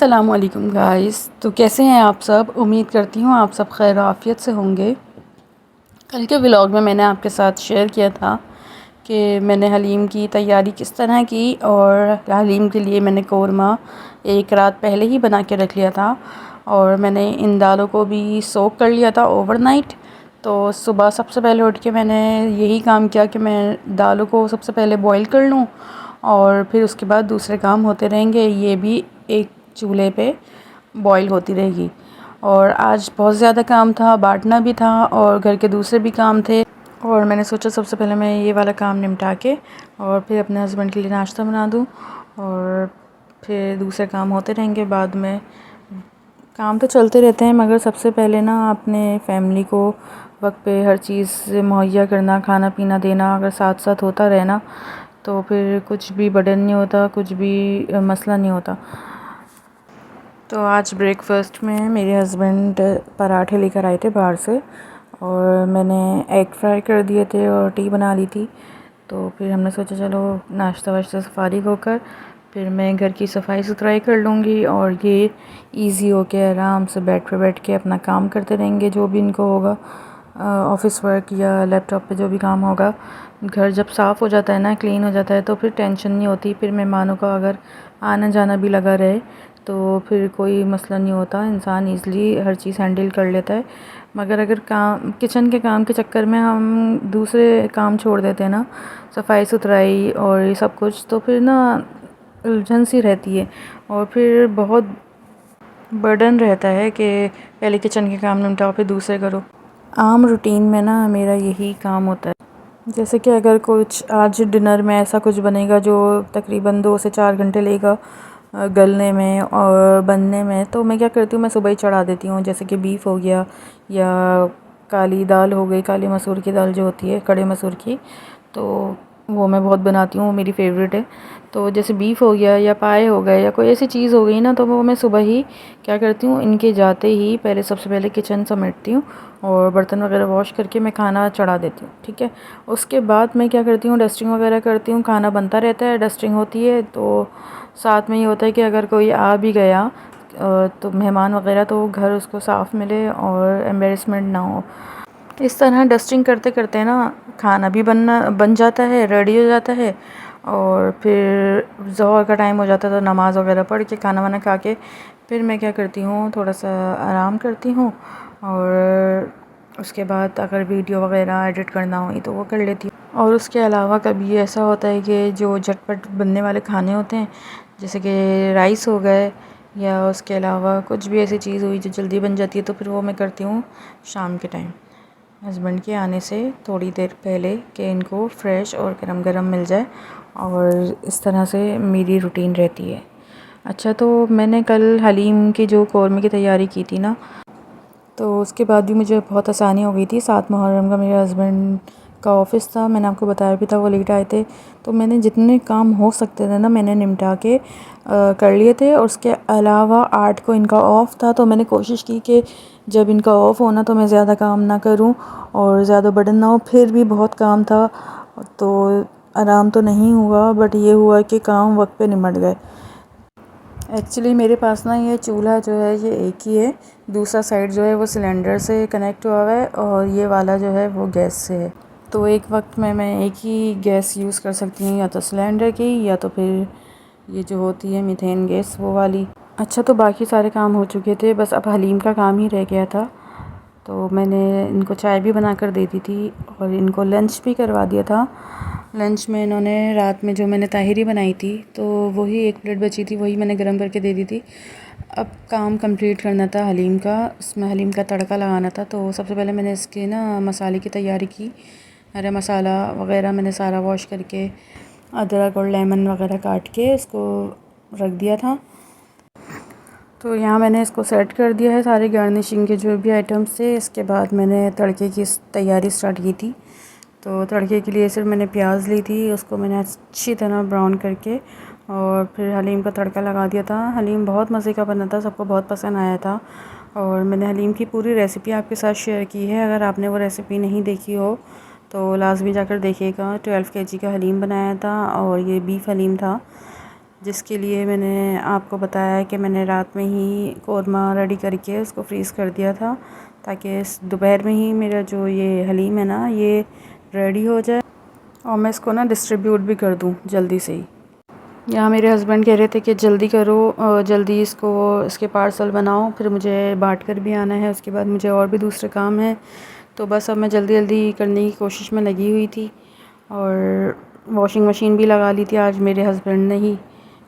अस्सलामुअलैकुम गाइस। तो कैसे हैं आप सब। उम्मीद करती हूँ आप सब खैर आफियत से होंगे। कल के व्लॉग में मैंने आपके साथ शेयर किया था कि मैंने हलीम की तैयारी किस तरह की, और हलीम के लिए मैंने कौरमा एक रात पहले ही बना के रख लिया था और मैंने इन दालों को भी सोक कर लिया था ओवरनाइट। तो सुबह सबसे पहले उठ के मैंने यही काम किया कि मैं दालों को सबसे पहले बॉईल कर लूँ और फिर उसके बाद दूसरे काम होते रहेंगे। ये भी एक चूल्हे पे बॉईल होती रहेगी। और आज बहुत ज़्यादा काम था, बांटना भी था और घर के दूसरे भी काम थे, और मैंने सोचा सबसे पहले मैं ये वाला काम निपटा के और फिर अपने हस्बैंड के लिए नाश्ता बना दूँ और फिर दूसरे काम होते रहेंगे बाद में। काम तो चलते रहते हैं मगर सबसे पहले ना अपने फैमिली को वक्त पे हर चीज़ मुहैया करना, खाना पीना देना अगर साथ साथ होता रहे ना तो फिर कुछ भी बर्डन नहीं होता, कुछ भी मसला नहीं होता। तो आज ब्रेकफास्ट में मेरे हस्बैंड पराठे लेकर आए थे बाहर से और मैंने एग फ्राई कर दिए थे और टी बना ली थी। तो फिर हमने सोचा चलो नाश्ता वाश्ता से फारिग होकर फिर मैं घर की सफाई सुथराई कर लूँगी और ये इजी हो के आराम से बेड पे बैठ के अपना काम करते रहेंगे जो भी इनको होगा, ऑफ़िस वर्क या लैपटॉप पे जो भी काम होगा। घर जब साफ़ हो जाता है ना, क्लीन हो जाता है तो फिर टेंशन नहीं होती। फिर मेहमानों का अगर आना जाना भी लगा रहे तो फिर कोई मसला नहीं होता, इंसान ईज़िली हर चीज़ हैंडल कर लेता है। मगर अगर काम किचन के काम के चक्कर में हम दूसरे काम छोड़ देते हैं ना, सफाई सुथराई और ये सब कुछ, तो फिर ना उलझन सी रहती है और फिर बहुत बर्डन रहता है कि पहले किचन के काम निपटाओ फिर दूसरे करो। आम रूटीन में ना मेरा यही काम होता है। जैसे कि अगर कुछ आज डिनर में ऐसा कुछ बनेगा जो तकरीबन 2 से 4 घंटे लेगा गलने में और बनने में, तो मैं क्या करती हूँ, मैं सुबह ही चढ़ा देती हूँ। जैसे कि बीफ हो गया या काली दाल हो गई, काली मसूर की दाल जो होती है, खड़े मसूर की, तो वो मैं बहुत बनाती हूँ, वो मेरी फ़ेवरेट है। तो जैसे बीफ हो गया या पाए हो गए या कोई ऐसी चीज़ हो गई ना, तो वो मैं सुबह ही क्या करती हूँ, इनके जाते ही पहले सबसे पहले किचन समेटती हूँ और बर्तन वगैरह वॉश करके मैं खाना चढ़ा देती हूँ। ठीक है, उसके बाद मैं क्या करती हूँ, डस्टिंग वगैरह करती हूँ। खाना बनता रहता है, डस्टिंग होती है, तो साथ में ये होता है कि अगर कोई आ भी गया तो मेहमान वगैरह, तो घर उसको साफ़ मिले और एम्बेरसमेंट ना हो। इस तरह डस्टिंग करते करते ना खाना भी बन जाता है, रेडी हो जाता है और फिर ज़ोहर का टाइम हो जाता है तो नमाज़ वगैरह पढ़ के खाना वाना खा के फिर मैं क्या करती हूँ, थोड़ा सा आराम करती हूँ और उसके बाद अगर वीडियो वगैरह एडिट करना हुई तो वो कर लेती हूँ। और उसके अलावा कभी ऐसा होता है कि जो झटपट बनने वाले खाने होते हैं, जैसे कि राइस हो गए या उसके अलावा कुछ भी ऐसी चीज़ हुई जो जल्दी बन जाती है, तो फिर वो मैं करती हूँ शाम के टाइम हस्बैंड के आने से थोड़ी देर पहले, कि इनको फ्रेश और गरम गरम मिल जाए। और इस तरह से मेरी रूटीन रहती है। अच्छा, तो मैंने कल हलीम की जो कौरमे की तैयारी की थी ना, तो उसके बाद भी मुझे बहुत आसानी हो गई थी। 7 मुहर्रम का मेरे हस्बैंड का ऑफ़िस था, मैंने आपको बताया भी था, वो लेट आए थे। तो मैंने जितने काम हो सकते थे ना मैंने निपटा के कर लिए थे। और उसके अलावा 8 को इनका ऑफ़ था, तो मैंने कोशिश की कि जब इनका ऑफ़ होना तो मैं ज़्यादा काम ना करूं और ज़्यादा बर्डन ना हो। फिर भी बहुत काम था तो आराम तो नहीं हुआ, बट ये हुआ कि काम वक्त पे निमट गए। एक्चुअली मेरे पास ना ये चूल्हा जो है ये एक ही है, दूसरा साइड जो है वो सिलेंडर से कनेक्ट हुआ हुआ है और ये वाला जो है वो गैस से है। तो एक वक्त में मैं एक ही गैस यूज़ कर सकती हूँ, या तो सिलेंडर की या तो फिर ये जो होती है मीथेन गैस वो वाली। अच्छा, तो बाकी सारे काम हो चुके थे, बस अब हलीम का काम ही रह गया था। तो मैंने इनको चाय भी बना कर दे दी थी और इनको लंच भी करवा दिया था। लंच में इन्होंने रात में जो मैंने ताहिरी बनाई थी तो वही 1 प्लेट बची थी, वही मैंने गर्म करके दे दी थी। अब काम कंप्लीट करना था हलीम का, इसमें हलीम का तड़का लगाना था। तो सबसे पहले मैंने इसके ना मसाले की तैयारी की। हरा मसाला वगैरह मैंने सारा वॉश करके अदरक और लेमन वगैरह काट के इसको रख दिया था। तो यहाँ मैंने इसको सेट कर दिया है, सारे गार्निशिंग के जो भी आइटम्स थे। इसके बाद मैंने तड़के की तैयारी स्टार्ट की थी। तो तड़के के लिए सिर्फ मैंने प्याज ली थी, उसको मैंने अच्छी तरह ब्राउन करके और फिर हलीम का तड़का लगा दिया था। हलीम बहुत मज़े का बना था, सबको बहुत पसंद आया था। और मैंने हलीम की पूरी रेसिपी आपके साथ शेयर की है, अगर आपने वो रेसिपी नहीं देखी हो तो लाजमी जाकर देखिएगा। 12 kg का हलीम बनाया था और ये बीफ हलीम था। जिसके लिए मैंने आपको बताया है कि मैंने रात में ही कौरमा रेडी करके उसको फ्रीज़ कर दिया था, ताकि दोपहर में ही मेरा जो ये हलीम है ना ये रेडी हो जाए और मैं इसको ना डिस्ट्रीब्यूट भी कर दूँ जल्दी से ही। यहाँ मेरे हस्बैंड कह रहे थे कि जल्दी करो, जल्दी इसके पार्सल बनाओ, फिर मुझे बांट कर भी आना है, उसके बाद मुझे और भी दूसरे काम हैं। तो बस अब मैं जल्दी जल्दी करने की कोशिश में लगी हुई थी और वॉशिंग मशीन भी लगा ली थी आज मेरे हस्बैंड ने ही।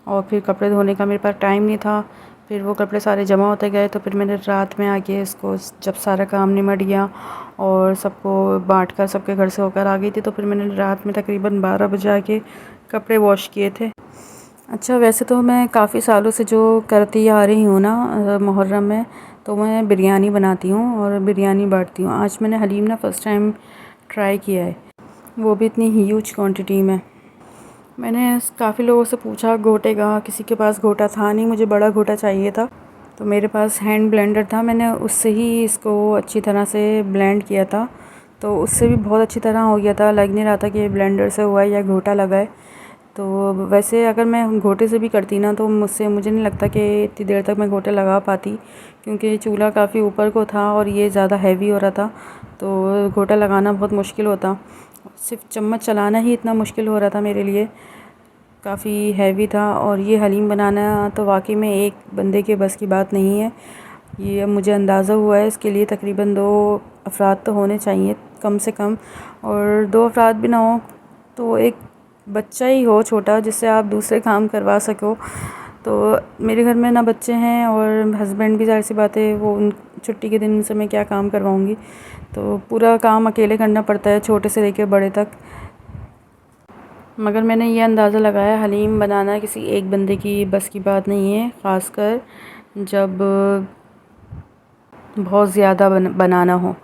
और फिर कपड़े धोने का मेरे पास टाइम नहीं था, फिर वो कपड़े सारे जमा होते गए, तो फिर मैंने रात में आके इसको जब सारा काम निमट गया और सबको बांट कर सबके घर से होकर आ गई थी, तो फिर मैंने रात में तकरीबन 12 बजे आके कपड़े वॉश किए थे। अच्छा, वैसे तो मैं काफ़ी सालों से जो करती आ रही हूँ ना मुहर्रम में, तो मैं बिरयानी बनाती हूँ और बिरयानी बांटती हूँ। आज मैंने हलीम ना फ़र्स्ट टाइम ट्राई किया है, वो भी इतनी ह्यूज क्वांटिटी में। मैंने काफ़ी लोगों से पूछा घोटे का, किसी के पास घोटा था नहीं, मुझे बड़ा घोटा चाहिए था, तो मेरे पास हैंड ब्लेंडर था, मैंने उससे ही इसको अच्छी तरह से ब्लेंड किया था, तो उससे भी बहुत अच्छी तरह हो गया था। लग नहीं रहा था कि ब्लेंडर से हुआ है या घोटा लगा है। तो वैसे अगर मैं घोटे से भी करती ना, तो मुझे नहीं लगता कि इतनी देर तक मैं घोटे लगा पाती, क्योंकि चूल्हा काफ़ी ऊपर को था और ये ज़्यादा हैवी हो रहा था, तो घोटा लगाना बहुत मुश्किल होता। सिर्फ चम्मच चलाना ही इतना मुश्किल हो रहा था मेरे लिए, काफ़ी हैवी था। और ये हलीम बनाना तो वाकई में एक बंदे के बस की बात नहीं है। ये अब मुझे अंदाज़ा हुआ है, इसके लिए तकरीबन 2 अफराद तो होने चाहिए कम से कम, और 2 अफराद भी ना हो तो एक बच्चा ही हो छोटा, जिससे आप दूसरे काम करवा सको। तो मेरे घर में ना बच्चे हैं और हस्बैंड भी, ज़ाहिर सी बात है वो उन छुट्टी के दिन से मैं क्या काम करवाऊँगी, तो पूरा काम अकेले करना पड़ता है, छोटे से लेकर बड़े तक। मगर मैंने ये अंदाज़ा लगाया, हलीम बनाना किसी एक बंदे की बस की बात नहीं है, ख़ासकर जब बहुत ज़्यादा बनाना हो।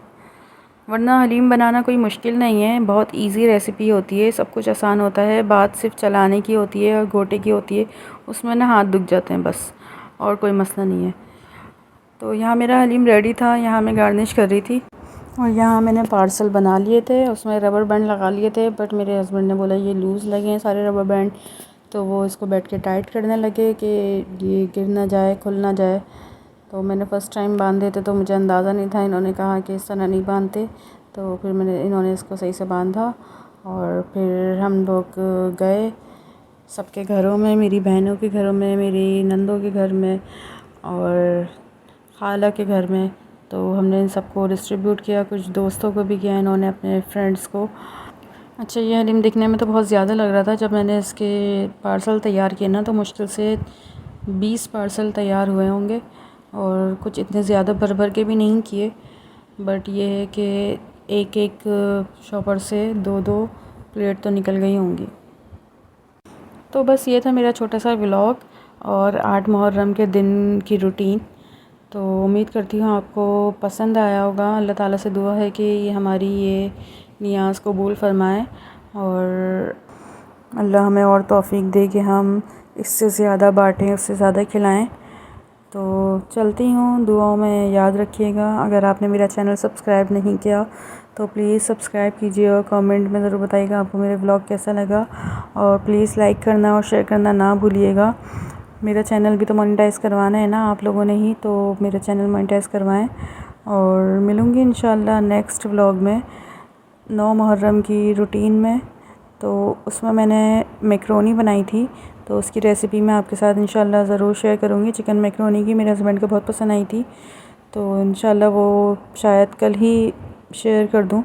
वरना हलीम बनाना कोई मुश्किल नहीं है, बहुत इजी रेसिपी होती है, सब कुछ आसान होता है, बात सिर्फ चलाने की होती है और घोटे की होती है, उसमें ना हाथ दुख जाते हैं बस, और कोई मसला नहीं है। तो यहाँ मेरा हलीम रेडी था, यहाँ मैं गार्निश कर रही थी और यहाँ मैंने पार्सल बना लिए थे, उसमें रबर बैंड लगा लिए थे, बट मेरे हस्बैंड ने बोला ये लूज़ लगे हैं सारे रबर बैंड, तो वो इसको बैठ के टाइट करने लगे कि ये गिर ना जाए, खुल ना जाए। तो मैंने फ़र्स्ट टाइम बांधे थे तो मुझे अंदाज़ा नहीं था, इन्होंने कहा कि इस तरह नहीं बांधते, तो फिर इन्होंने इसको सही से बांधा और फिर हम लोग गए सबके घरों में, मेरी बहनों के घरों में, मेरी नंदों के घर में और खाला के घर में। तो हमने इन सबको डिस्ट्रीब्यूट किया, कुछ दोस्तों को भी किया, इन्होंने अपने फ्रेंड्स को। अच्छा, ये हलीम दिखने में तो बहुत ज़्यादा लग रहा था, जब मैंने इसके पार्सल तैयार किए ना तो मुश्किल से 20 पार्सल तैयार हुए होंगे, और कुछ इतने ज़्यादा भर भर के भी नहीं किए, बट ये है कि एक एक शॉपर से 2-2 प्लेट तो निकल गई होंगी। तो बस ये था मेरा छोटा सा व्लॉग और 8 मुहर्रम के दिन की रूटीन। तो उम्मीद करती हूँ आपको पसंद आया होगा। अल्लाह ताला से दुआ है कि ये हमारी ये नियाज़ कबूल फ़रमाए और अल्लाह हमें और तौफ़ीक दे कि हम इससे ज़्यादा बाँटें, उससे ज़्यादा खिलाएं। तो चलती हूँ, दुआओं में याद रखिएगा। अगर आपने मेरा चैनल सब्सक्राइब नहीं किया तो प्लीज़ सब्सक्राइब कीजिए और कमेंट में ज़रूर बताइएगा आपको मेरे व्लॉग कैसा लगा, और प्लीज़ लाइक करना और शेयर करना ना भूलिएगा। मेरा चैनल भी तो मोनेटाइज़ करवाना है ना आप लोगों ने ही, तो मेरा चैनल मोनेटाइज़ करवाएं। और मिलूँगी इंशाल्लाह नेक्स्ट व्लॉग में 9 मुहर्रम की रूटीन में। तो उसमें मैंने मैक्रोनी बनाई थी, तो उसकी रेसिपी मैं आपके साथ इंशाल्लाह ज़रूर शेयर करूँगी। चिकन मैक्रोनी की मेरे हस्बैंड को बहुत पसंद आई थी, तो इंशाल्लाह वो शायद कल ही शेयर कर दूँ।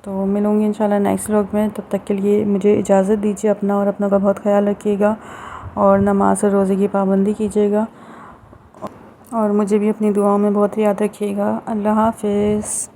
तो मिलूँगी इंशाल्लाह नेक्स्ट व्लॉग में, तब तक के लिए मुझे इजाज़त दीजिए। अपना और अपनों का बहुत ख्याल रखिएगा और नमाज़ और रोज़े की पाबंदी कीजिएगा, और मुझे भी अपनी दुआओं में बहुत याद रखिएगा। अल्लाह हाफ़िज़।